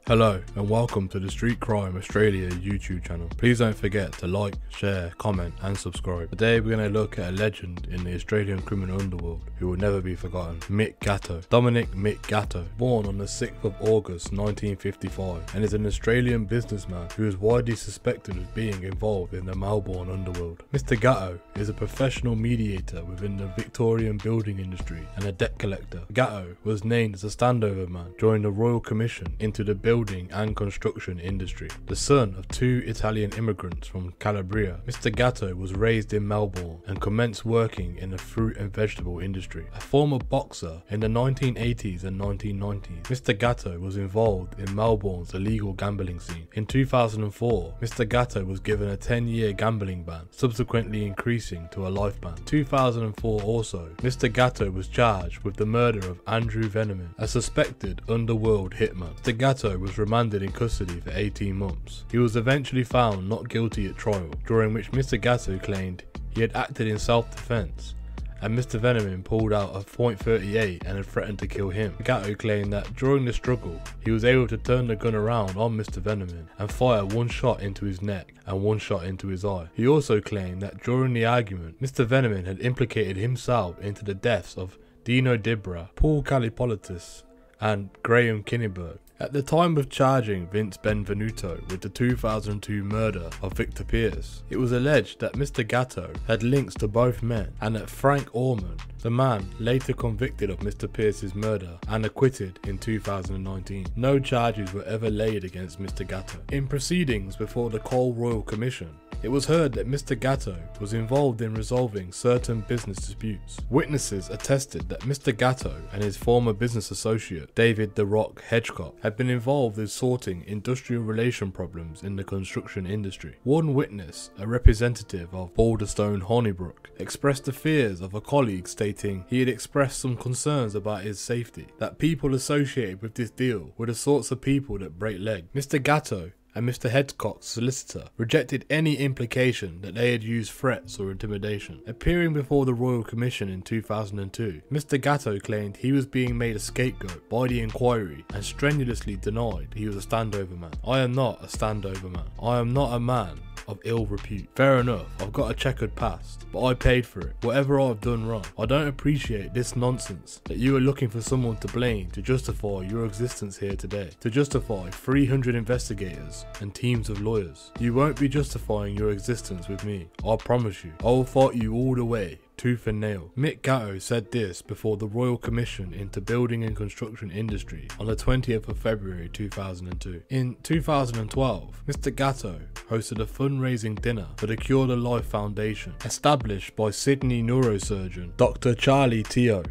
Hello and welcome to the Street Crime Australia YouTube channel. Please don't forget to like, share, comment and subscribe. Today we're going to look at a legend in the Australian criminal underworld who will never be forgotten, Mick Gatto. Domenic Mick Gatto, born on the 6th of August 1955 and is an Australian businessman who is widely suspected of being involved in the Melbourne underworld. Mr. Gatto is a professional mediator within the Victorian building industry and a debt collector. Gatto was named as a standover man during the Royal Commission into the building and construction industry. The son of two Italian immigrants from Calabria, Mr. Gatto was raised in Melbourne and commenced working in the fruit and vegetable industry. A former boxer in the 1980s and 1990s, Mr. Gatto was involved in Melbourne's illegal gambling scene. In 2004, Mr. Gatto was given a 10-year gambling ban, subsequently increasing to a life ban. 2004 also, Mr. Gatto was charged with the murder of Andrew Veneman, a suspected underworld hitman. Mr. Gatto was remanded in custody for 18 months. He was eventually found not guilty at trial, during which Mr. Gatto claimed he had acted in self-defense and Mr. Veneman pulled out a .38 and had threatened to kill him. Gatto claimed that during the struggle, he was able to turn the gun around on Mr. Veneman and fire one shot into his neck and one shot into his eye. He also claimed that during the argument, Mr. Veneman had implicated himself into the deaths of Dino Dibra, Paul Calipolitis and Graham Kinniburg. At the time of charging Vince Benvenuto with the 2002 murder of Victor Pierce, it was alleged that Mr. Gatto had links to both men and that Frank Orman, the man later convicted of Mr. Pierce's murder and acquitted in 2019. No charges were ever laid against Mr. Gatto. In proceedings before the Cole Royal Commission, it was heard that Mr. Gatto was involved in resolving certain business disputes. Witnesses attested that Mr. Gatto and his former business associate, David "The Rock" Hedgecock, had been involved in sorting industrial relation problems in the construction industry. One witness, a representative of Balderstone Honeybrook, expressed the fears of a colleague, stating he had expressed some concerns about his safety, that people associated with this deal were the sorts of people that break legs. Mr. Gatto and Mr. Hedgecock's solicitor rejected any implication that they had used threats or intimidation. Appearing before the Royal Commission in 2002, Mr. Gatto claimed he was being made a scapegoat by the inquiry and strenuously denied he was a standover man. "I am not a standover man. I am not a man of ill repute. Fair enough, I've got a checkered past, but I paid for it. Whatever I've done wrong. I don't appreciate this nonsense that you are looking for someone to blame to justify your existence here today, to justify 300 investigators and teams of lawyers. You won't be justifying your existence with me. I promise you. I will fight you all the way, tooth and nail." Mick Gatto said this before the Royal Commission into Building and Construction Industry on the 20th of February 2002. In 2012, Mr. Gatto hosted a fundraising dinner for the Cure the Life Foundation, established by Sydney neurosurgeon Dr. Charlie Teo.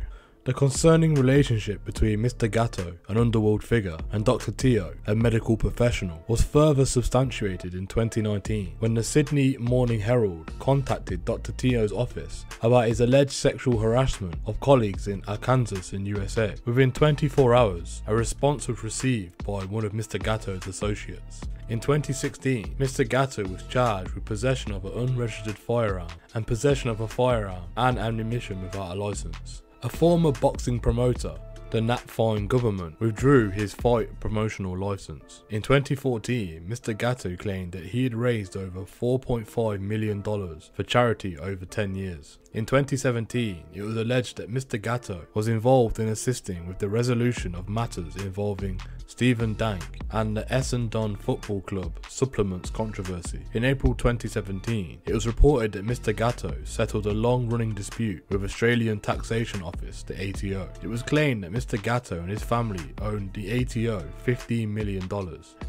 The concerning relationship between Mr. Gatto, an underworld figure, and Dr. Teo, a medical professional, was further substantiated in 2019 when the Sydney Morning Herald contacted Dr. Teo's office about his alleged sexual harassment of colleagues in Arkansas in USA. Within 24 hours, a response was received by one of Mr. Gatto's associates. In 2016, Mr. Gatto was charged with possession of an unregistered firearm and possession of a firearm and ammunition without a license. A former boxing promoter, the Nat Fine government, withdrew his fight promotional license. In 2014, Mr. Gatto claimed that he had raised over $4.5 million for charity over 10 years. In 2017, it was alleged that Mr. Gatto was involved in assisting with the resolution of matters involving Stephen Dank and the Essendon Football Club supplements controversy. In April 2017, it was reported that Mr. Gatto settled a long-running dispute with Australian Taxation Office, the ATO. It was claimed that Mr. Gatto and his family owed the ATO $15 million,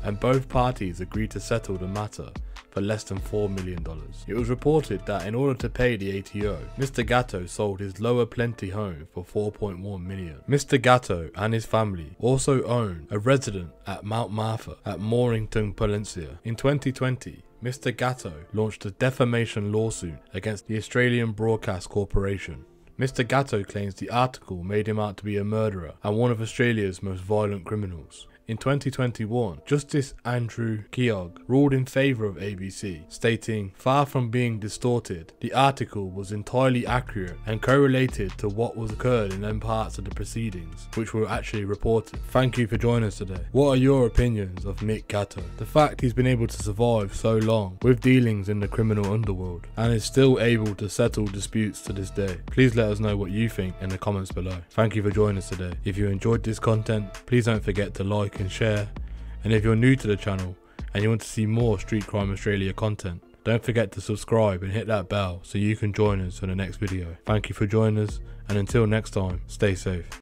and both parties agreed to settle the matter for less than $4 million. It was reported that in order to pay the ATO, Mr. Gatto sold his Lower Plenty home for $4.1 million. Mr. Gatto and his family also own a residence at Mount Martha at Mornington, Palencia. In 2020, Mr. Gatto launched a defamation lawsuit against the Australian Broadcast Corporation Mr. Gatto claims the article made him out to be a murderer and one of Australia's most violent criminals. In 2021, Justice Andrew Keogh ruled in favour of ABC, stating, "Far from being distorted, the article was entirely accurate and correlated to what was occurred in them parts of the proceedings, which were actually reported." Thank you for joining us today. What are your opinions of Mick Gatto? The fact he's been able to survive so long with dealings in the criminal underworld and is still able to settle disputes to this day. Please let us know what you think in the comments below. Thank you for joining us today. If you enjoyed this content, please don't forget to like and share, and if you're new to the channel and you want to see more Street Crime Australia content, don't forget to subscribe and hit that bell so you can join us for the next video. Thank you for joining us, and until next time, stay safe.